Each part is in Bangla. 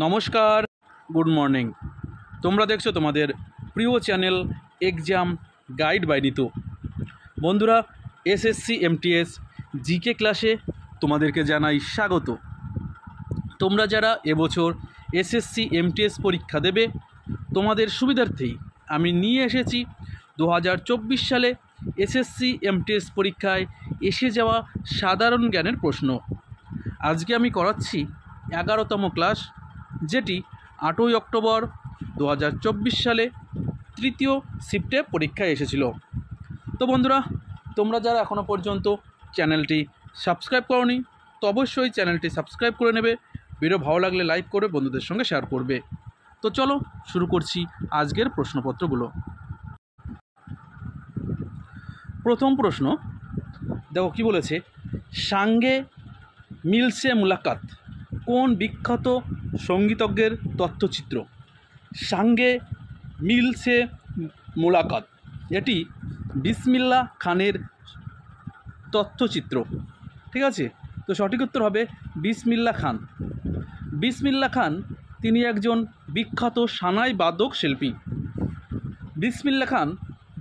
নমস্কার, গুড মর্নিং। তোমরা দেখছো তোমাদের প্রিয় channel exam guide by Nitu. বন্ধুরা, এসএসসি এমটিএস জিকে ক্লাসে তোমাদেরকে জানাই স্বাগত। তোমরা যারা এবছর এসএসসি এমটিএস পরীক্ষা দেবে, তোমাদের সুবিধার্থেই আমি নিয়ে এসেছি 2024 সালে এসএসসি এমটিএস পরীক্ষায় এসে যাওয়া সাধারণ জ্ঞানের প্রশ্ন। আজকে আমি করাচ্ছি 11তম ক্লাস, যেটি 8ই অক্টোবর 2024 সালে তৃতীয় শিফটে পরীক্ষায় এসেছিল। তো বন্ধুরা, তোমরা যারা এখনও পর্যন্ত চ্যানেলটি সাবস্ক্রাইব করোনি, তো অবশ্যই চ্যানেলটি সাবস্ক্রাইব করে নেবে। ভিডিও ভালো লাগলে লাইক করে বন্ধুদের সঙ্গে শেয়ার করবে। তো চলো শুরু করছি আজকের প্রশ্নপত্রগুলো। প্রথম প্রশ্ন দেখো কি বলেছে, সাঙ্গে মিলসে মুলাকাত কোন বিখ্যাত সঙ্গীতজ্ঞের তথ্যচিত্র? সাঙ্গে মিলসে মুলাকাত এটি বিসমিল্লাহ খানের তথ্যচিত্র। ঠিক আছে, তো সঠিক উত্তর হবে বিসমিল্লাহ খান। বিসমিল্লাহ খান তিনি একজন বিখ্যাত সানাই বাদক শিল্পী। বিসমিল্লাহ খান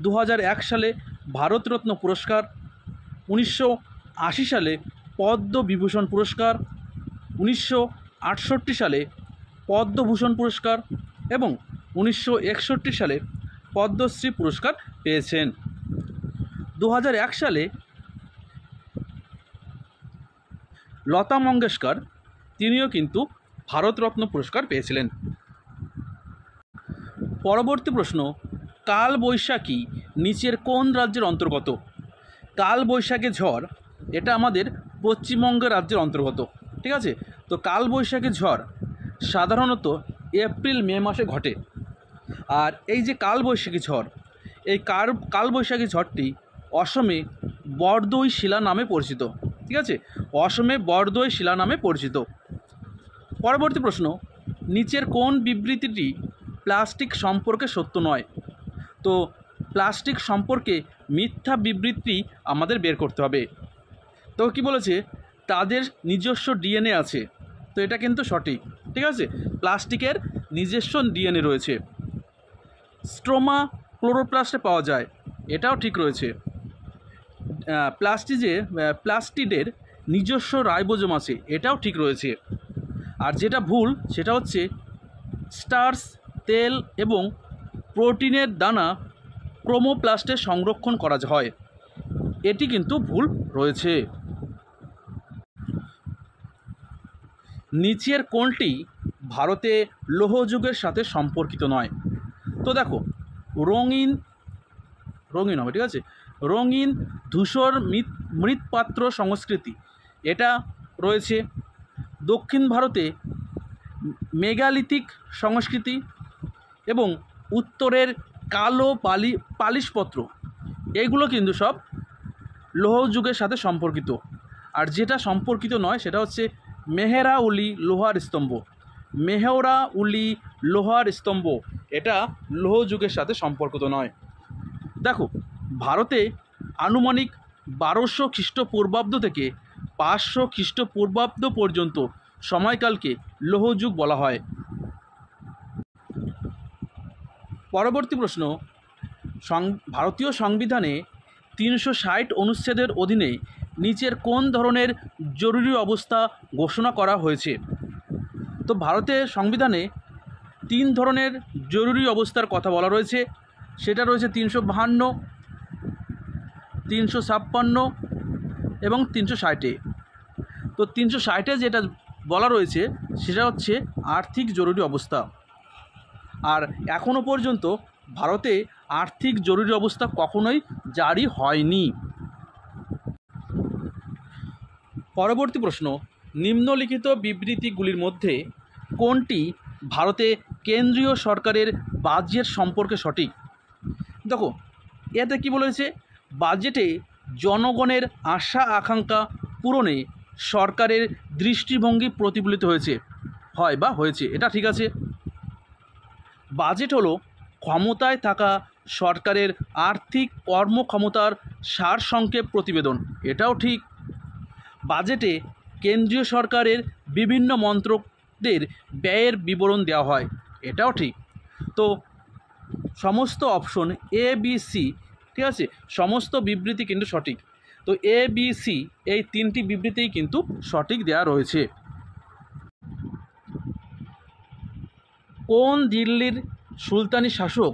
2001 সালে ভারতরত্ন পুরস্কার, 1980 সালে পদ্মবিভূষণ পুরস্কার, 1968 সালে পদ্মভূষণ পুরস্কার এবং 1961 সালে পদ্মশ্রী পুরস্কার পেয়েছেন। 2001 সালে লতা মঙ্গেশকর তিনিও কিন্তু ভারতরত্ন পুরস্কার পেয়েছিলেন। পরবর্তী প্রশ্ন, কাল বৈশাখী নিচের কোন রাজ্যের অন্তর্গত? কাল বৈশাখী ঝড় এটা আমাদের পশ্চিমবঙ্গ রাজ্যের অন্তর্গত। ঠিক আছে, তো কাল বৈশাখী ঝড় সাধারণত এপ্রিল মে মাসে ঘটে। আর এই যে কাল বৈশাখী ঝড়, এই কাল বৈশাখী ঝড়টি অসমে বরদৈ শিলা নামে পরিচিত। ঠিক আছে, অসমে বরদৈ শিলা নামে পরিচিত। পরবর্তী প্রশ্ন, নিচের কোন বিবৃতিটি প্লাস্টিক সম্পর্কে সত্য নয়? তো প্লাস্টিক সম্পর্কে মিথ্যা বিবৃতি আমাদের বের করতে হবে। তো কি বলেছে, তাদের নিজস্ব ডিএনএ আছে, তো এটা কিন্তু সঠিক। ঠিক আছে, প্লাস্টিকের নিজস্ব ডিএনএ রয়েছে। স্ট্রোমা ক্লোরোপ্লাস্টে পাওয়া যায়, এটাও ঠিক রয়েছে। প্লাস্টিডের নিজস্ব রাইবোজোম আছে, এটাও ঠিক রয়েছে। আর যেটা ভুল সেটা হচ্ছে স্টার্চ, তেল এবং প্রোটিনের দানা ক্রোমোপ্লাস্টে সংরক্ষণ করা হয়, এটি কিন্তু ভুল রয়েছে। নিচের কোনটি ভারতে লৌহযুগের সাথে সম্পর্কিত নয়? তো দেখো, রঙিন হবে। ঠিক আছে, রঙিন ধূসর মৃৎপাত্র সংস্কৃতি এটা রয়েছে। দক্ষিণ ভারতে মেগালিথিক সংস্কৃতি এবং উত্তরের কালো পালিশপত্র, এগুলো কিন্তু সব লৌহ যুগের সাথে সম্পর্কিত। আর যেটা সম্পর্কিত নয় সেটা হচ্ছে মেহরাউলি লোহার স্তম্ভ। মেহরাউলি লোহার স্তম্ভ এটা লৌহ যুগের সাথে সম্পর্কিত নয়। দেখো, ভারতে আনুমানিক 1200 খ্রিস্টপূর্বাব্দ থেকে 500 খ্রিস্টপূর্বাব্দ পর্যন্ত সময়কালকে লৌহযুগ বলা হয়। পরবর্তী প্রশ্ন, ভারতীয় সংবিধানে 360 অনুচ্ছেদের অধীনে নিচের কোন ধরনের জরুরি অবস্থা ঘোষণা করা হয়েছে? তো ভারতের সংবিধানে 3 ধরনের জরুরি অবস্থার কথা বলা রয়েছে, সেটা রয়েছে 352, 356 এবং 360-এ। তো 360-এ যেটা বলা রয়েছে সেটা হচ্ছে আর্থিক জরুরি অবস্থা। আর এখনও পর্যন্ত ভারতে আর্থিক জরুরি অবস্থা কখনোই জারি হয়নি। পরবর্তী প্রশ্ন, নিম্নলিখিত বিবৃতিগুলির মধ্যে কোনটি ভারতে কেন্দ্রীয় সরকারের বাজেট সম্পর্কে সঠিক? দেখো, এতে কি বলেছে, বাজেটে জনগণের আশা আকাঙ্ক্ষা পূরণে সরকারের দৃষ্টিভঙ্গি প্রতিফলিত হয়েছে, এটা ঠিক আছে। বাজেট হলো ক্ষমতায় থাকা সরকারের আর্থিক কর্মক্ষমতার সারসংক্ষেপ প্রতিবেদন, এটাও ঠিক। বাজেটে কেন্দ্রীয় সরকারের বিভিন্ন মন্ত্রক দের ব্যয়ের বিবরণ দেওয়া হয়, এটাও ঠিক। তো সমস্ত অপশন এ বি সি, ঠিক আছে, সমস্ত বিবৃতি কিন্তু সঠিক। তো এ বি সি এই তিনটি বিবৃতিই কিন্তু সঠিক দেওয়া রয়েছে। কোন দিল্লির সুলতানি শাসক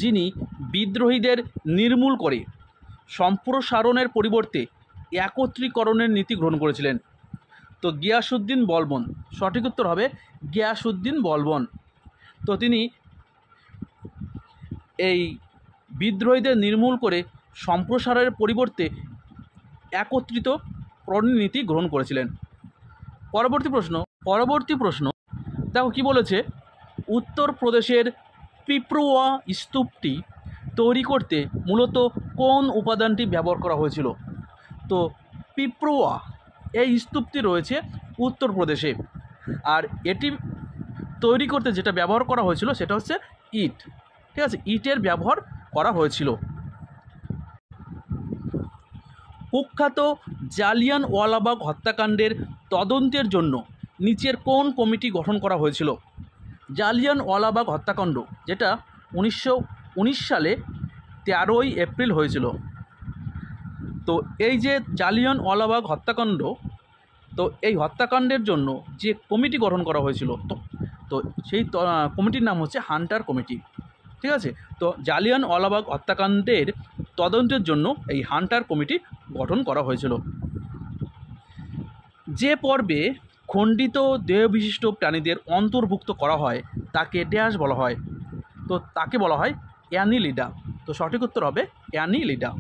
যিনি বিদ্রোহীদের নির্মূল করে সম্প্রসারণের পরিবর্তে একত্রীকরণের নীতি গ্রহণ করেছিলেন? তো গিয়াসুদ্দিন বলবন, সঠিক উত্তর হবে গিয়াসুদ্দিন বলবন। তো তিনি এই বিদ্রোহীদের নির্মূল করে সম্প্রসারণের পরিবর্তে একত্রিতকরণের নীতি গ্রহণ করেছিলেন। পরবর্তী প্রশ্ন দেখো কি বলেছে, উত্তরপ্রদেশের পিপরুয়া স্তূপটি তৈরি করতে মূলত কোন উপাদানটি ব্যবহার করা হয়েছিল? তো পিপরুয়া এই স্তূপটি রয়েছে উত্তরপ্রদেশে, আর এটি তৈরি করতে যেটা ব্যবহার করা হয়েছিল সেটা হচ্ছে ইট, ঠিক আছে, ইটের ব্যবহার করা হয়েছিল। কুখ্যাত জালিয়ানওয়ালাবাগ হত্যাকাণ্ডের তদন্তের জন্য নিচের কোন কমিটি গঠন করা হয়েছিল? জালিয়ানওয়ালাবাগ হত্যাকাণ্ড যেটা 1919 সালে 13ই এপ্রিল হয়েছিল। তো এই যে জালিয়ানওয়ালাবাগ হত্যাকাণ্ড, তো এই হত্যাকাণ্ডের জন্য যে কমিটি গঠন করা হয়েছিল, তো সেই কমিটির নাম হচ্ছে হান্টার কমিটি, ঠিক আছে। তো জালিয়ানওয়ালাবাগ হত্যাকাণ্ডের তদন্তের জন্য এই হান্টার কমিটি গঠন করা হয়েছিল। যে পর্বে খণ্ডিত দেহবিশিষ্ট প্রাণীদের অন্তর্ভুক্ত করা হয় তাকে ড্যাশ বলা হয়? তো তাকে বলা হয় অ্যানিলিডা। তো সঠিক উত্তর হবে অ্যানিলিডা।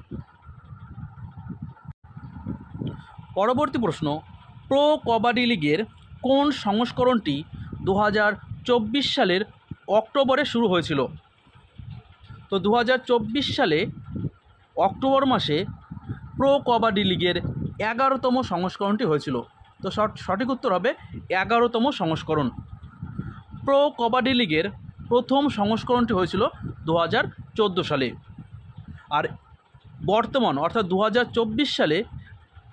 পরবর্তী প্রশ্ন, প্রো কবাডি লিগের কোন সংস্করণটি 2024 সালের অক্টোবরে শুরু হয়েছিল? তো 2024 সালে অক্টোবর মাসে প্রো কবাডি লিগের 11তম সংস্করণটি হয়েছিল। তো সঠিক উত্তর হবে 11তম সংস্করণ। প্রো কবাডি লিগের প্রথম সংস্করণটি হয়েছিল 2014 সালে। আর বর্তমান অর্থাৎ 2024 সালে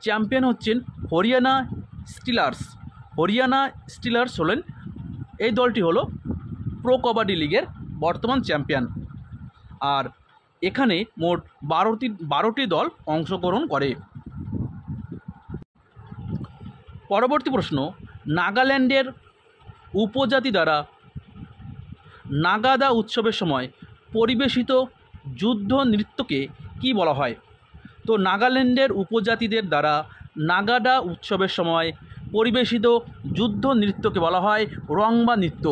চ্যাম্পিয়ন হচ্ছেন হরিয়ানা স্টিলার্স হলেন, এই দলটি হলো প্রো কবাডি লিগের বর্তমান চ্যাম্পিয়ন। আর এখানে মোট 12টি দল অংশগ্রহণ করে। পরবর্তী প্রশ্ন, নাগাল্যান্ডের উপজাতি দ্বারা নাগাদা উৎসবের সময় পরিবেশিত যুদ্ধ নৃত্যকে কি বলা হয়? তো নাগাল্যান্ডের উপজাতিদের দ্বারা নাগাদা উৎসবের সময় পরিবেশিত যুদ্ধ নৃত্যকে বলা হয় রংমা নৃত্য।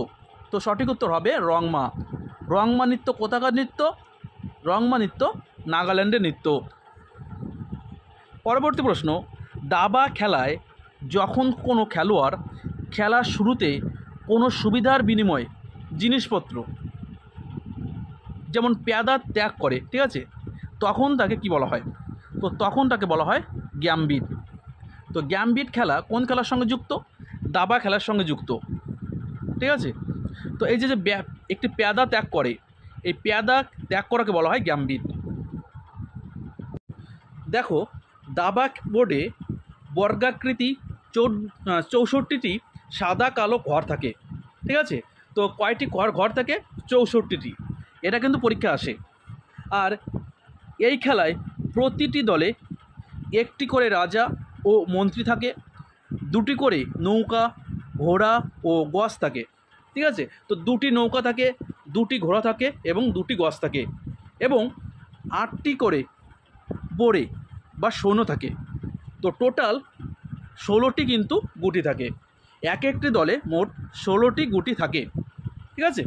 তো সঠিক উত্তর হবে রংমা। রংমা নৃত্য কোথাকার নৃত্য? রংমা নৃত্য নাগাল্যান্ডের নৃত্য। পরবর্তী প্রশ্ন, দাবা খেলায় যখন কোনো খেলোয়াড় খেলার শুরুতে কোনো সুবিধার বিনিময়ে জিনিসপত্র যেমন পেয়াদা ত্যাগ করে, ঠিক আছে, তখন তাকে কি বলা হয়? তো তখন তাকে বলা হয় গ্যাম্বিট। তো গ্যাম্বিট খেলা কোন খেলার সঙ্গে যুক্ত? দাবা খেলার সঙ্গে যুক্ত, ঠিক আছে। তো এই যে একটি পেয়াদা ত্যাগ করে, এই পেয়াদা ত্যাগ করাকে বলা হয় গ্যাম্বিট। দেখো, দাবা বোর্ডে বর্গাকৃতি 64টি সাদা কালো ঘর থাকে, ঠিক আছে। তো কয়টি ঘর থাকে? 64টি। এটা কিন্তু পরীক্ষা আসে। আর এই খেলায় প্রতিটি দলে একটি করে রাজা ও মন্ত্রী থাকে, 2টি করে নৌকা, ঘোড়া ও গজ থাকে, ঠিক আছে। তো 2টি নৌকা থাকে, 2টি ঘোড়া থাকে এবং 2টি গজ থাকে, এবং 8টি করে বোড়ে বা সৈন্য থাকে। তো টোটাল 16টি কিন্তু গুটি থাকে। এক একটি দলে মোট 16টি গুটি থাকে, ঠিক আছে।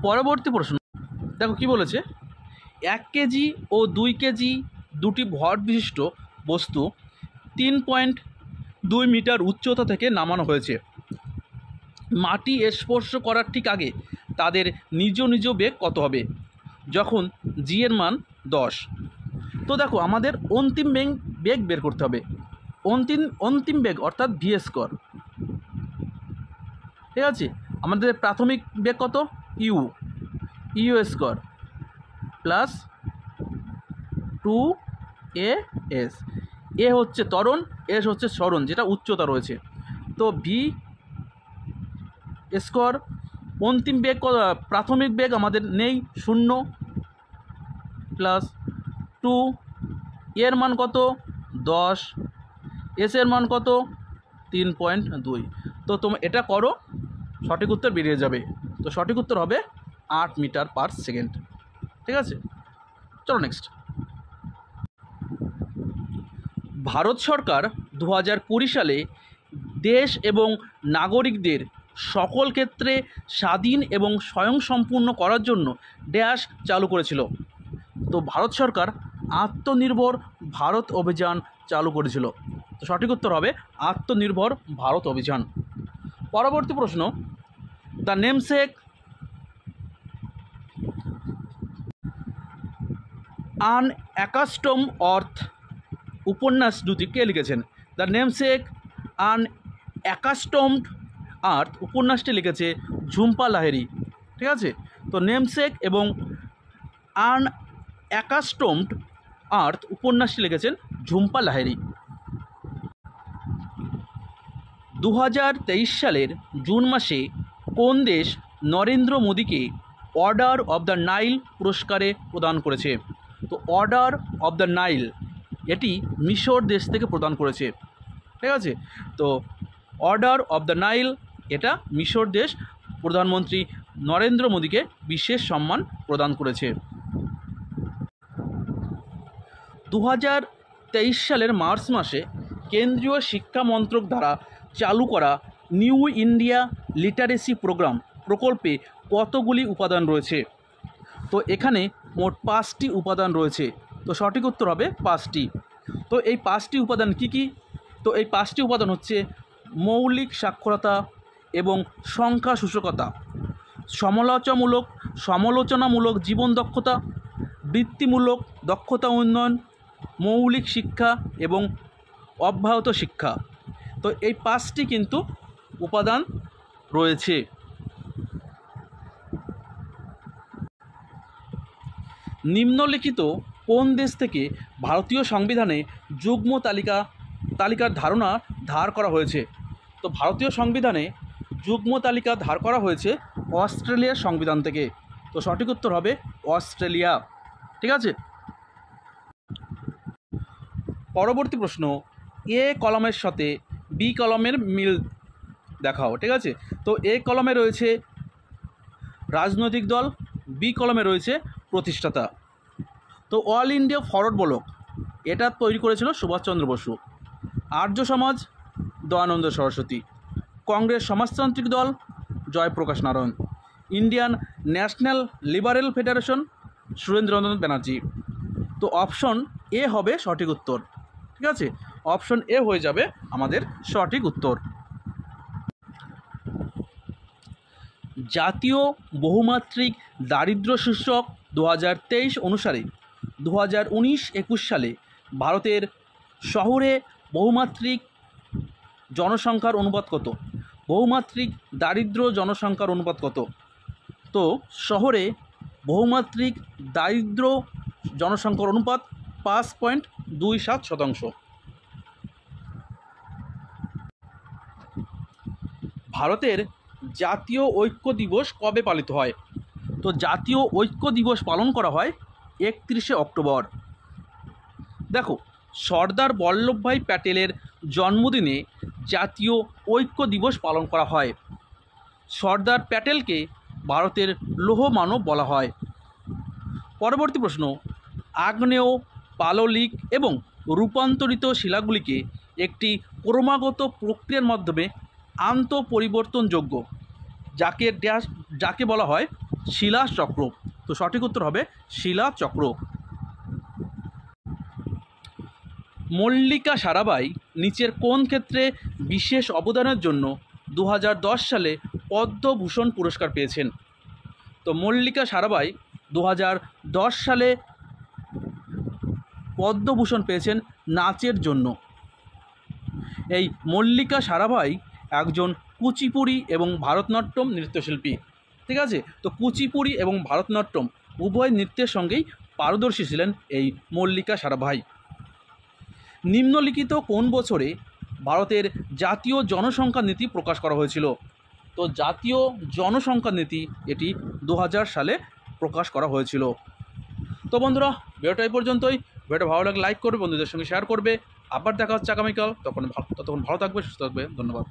পরবর্তী প্রশ্ন দেখো কি বলেছে, 1 কেজি ও 2 কেজি দুটি ভর বিশিষ্ট বস্তু 3.2 মিটার উচ্চতা থেকে নামানো হয়েছে। মাটি স্পর্শ করার ঠিক আগে তাদের নিজ নিজ বেগ কত হবে যখন জি এর মান 10? তো দেখো, আমাদের অন্তিম বেগ বের করতে হবে। অন্তিম বেগ অর্থাৎ ভি স্কোয়ার, ঠিক আছে। আমাদের প্রাথমিক বেগ কত? U square plus 2 A S. A হচ্ছে ত্বরণ, এস হচ্ছে সরণ, যেটা উচ্চতা রয়েছে। তো ভি স্কোয়ার অন্তিম বেগ প্রাথমিক বেগ আমাদের নেই 0 প্লাস 2 এর মান কত 10, এস এর মান কত 3.2। তো তোমরা এটা করো, সঠিক উত্তর বেরিয়ে যাবে। তো সঠিক উত্তর হবে 8 মিটার পার সেকেন্ড। ঠিক আছে, চলো নেক্সট। ভারত সরকার 2020 সালে দেশ এবং নাগরিকদের সকল ক্ষেত্রে স্বাধীন এবং স্বয়ংসম্পূর্ণ করার জন্য ড্যাশ চালু করেছিল। তো ভারত সরকার আত্মনির্ভর ভারত অভিযান চালু করেছিল। তো সঠিক উত্তর হবে আত্মনির্ভর ভারত অভিযান। পরবর্তী প্রশ্ন, দ্য নেমসেক আন অ্যাকাস্টম অর্থ উপন্যাস দুটি কে লিখেছেন? দ্য নেমসেক আন অ্যাকাস্টমড আর্থ উপন্যাসটি লিখেছে ঝুম্পা লাহিড়ী। ঠিক আছে, তো নেমসেক এবং আন অ্যাকাস্টমড আর্থ উপন্যাসটি লিখেছেন ঝুম্পা লাহিড়ী। 2023 সালের জুন মাসে কোন দেশ নরেন্দ্র মোদীকে অর্ডার অব দ্য নাইল পুরস্কারে প্রদান করেছে? তো অর্ডার অব দ্য নাইল এটি মিশর দেশ থেকে প্রদান করেছে। ঠিক আছে, তো অর্ডার অব দ্য নাইল এটা মিশর দেশ প্রধানমন্ত্রী নরেন্দ্র মোদীকে বিশেষ সম্মান প্রদান করেছে। 2023 সালের মার্চ মাসে কেন্দ্রীয় শিক্ষা মন্ত্রক দ্বারা চালু করা নিউ ইন্ডিয়া লিটারেসি প্রোগ্রাম প্রকল্পে কতগুলি উপাদান রয়েছে? তো এখানে মোট 5টি উপাদান রয়েছে। তো সঠিক উত্তর হবে 5টি। তো এই 5টি উপাদান কি কি? তো এই 5টি উপাদান হচ্ছে মৌলিক সাক্ষরতা এবং সংখ্যা সূচকতা, সমালোচনামূলক জীবন দক্ষতা, বৃত্তিমূলক দক্ষতা উন্নয়ন, মৌলিক শিক্ষা এবং অব্যাহত শিক্ষা। তো এই 5টি কিন্তু উপাদান রয়েছে। নিম্নলিখিত কোন দেশ থেকে ভারতীয় সংবিধানে যুগ্ম তালিকার ধারণা ধার করা হয়েছে? তো ভারতীয় সংবিধানে যুগ্ম তালিকা ধার করা হয়েছে অস্ট্রেলিয়ার সংবিধান থেকে। তো সঠিক উত্তর হবে অস্ট্রেলিয়া। ঠিক আছে, পরবর্তী প্রশ্ন, এ কলমের সাথে বি কলমের মিল দেখাও। ঠিক আছে, তো এ কলমে রয়েছে রাজনৈতিক দল, বি কলমে রয়েছে প্রতিষ্ঠাতা। তো অল ইন্ডিয়া ফরওয়ার্ড ব্লক এটা তৈরি করেছিল সুভাষচন্দ্র বসু। আর্য সমাজ দয়ানন্দ সরস্বতী, কংগ্রেস সমাজতান্ত্রিক দল Jayaprakash Narayan, Indian National Liberal Federation Surendranath Banerjee. তো অপশন এ হবে সঠিক উত্তর। ঠিক আছে, অপশন এ হয়ে যাবে আমাদের সঠিক উত্তর। জাতীয় বহুমাত্রিক দারিদ্র্য শীর্ষক 2023 অনুসারে 2019-21 সালে ভারতের শহরে বহুমাত্রিক জনসংখ্যার অনুপাত কত? বহুমাত্রিক দারিদ্র্য জনসংখ্যার অনুপাত কত? তো শহরে বহুমাত্রিক দারিদ্র্য জনসংখ্যার অনুপাত 5.27%। ভারতের জাতীয় ঐক্য দিবস কবে পালিত হয়? তো জাতীয় ঐক্য দিবস পালন করা হয় 31শে অক্টোবর। দেখো, সর্দার বল্লভভাই প্যাটেলের জন্মদিনে জাতীয় ঐক্য দিবস পালন করা হয়। সর্দার প্যাটেলকে ভারতের লৌহ মানব বলা হয়। পরবর্তী প্রশ্ন, আগ্নেয়, পাললিক এবং রূপান্তরিত শিলাগুলিকে একটি ক্রমাগত প্রক্রিয়ার মাধ্যমে আন্তঃপরিবর্তনযোগ্য যাকে বলা হয় শিলাচক্র। তো সঠিক উত্তর হবে শিলাচক্র। মল্লিকা সারাভাই নিচের কোন ক্ষেত্রে বিশেষ অবদানের জন্য 2010 সালে পদ্মভূষণ পুরস্কার পেয়েছেন? তো মল্লিকা সারাভাই 2010 সালে পদ্মভূষণ পেয়েছেন নাচের জন্য। এই মল্লিকা সারাভাই একজন কুচিপুড়ি এবং ভারতনাট্যম নৃত্যশিল্পী। ঠিক আছে, তো কুচিপুড়ি এবং ভারতনাট্যম উভয় নৃত্যের সঙ্গেই পারদর্শী ছিলেন এই মল্লিকা সারাভাই। নিম্নলিখিত কোন বছরে ভারতের জাতীয় জনসংখ্যা নীতি প্রকাশ করা হয়েছিল? তো জাতীয় জনসংখ্যা নীতি এটি 2000 সালে প্রকাশ করা হয়েছিল। তো বন্ধুরা, ভিডিওটা এই পর্যন্তই। ভিডিওটা ভালো লাগলে লাইক করবে, বন্ধুদের সঙ্গে শেয়ার করবে। আবার দেখা হচ্ছে আগামীকাল। ততক্ষণ ভালো থাকবে, সুস্থ থাকবে। ধন্যবাদ।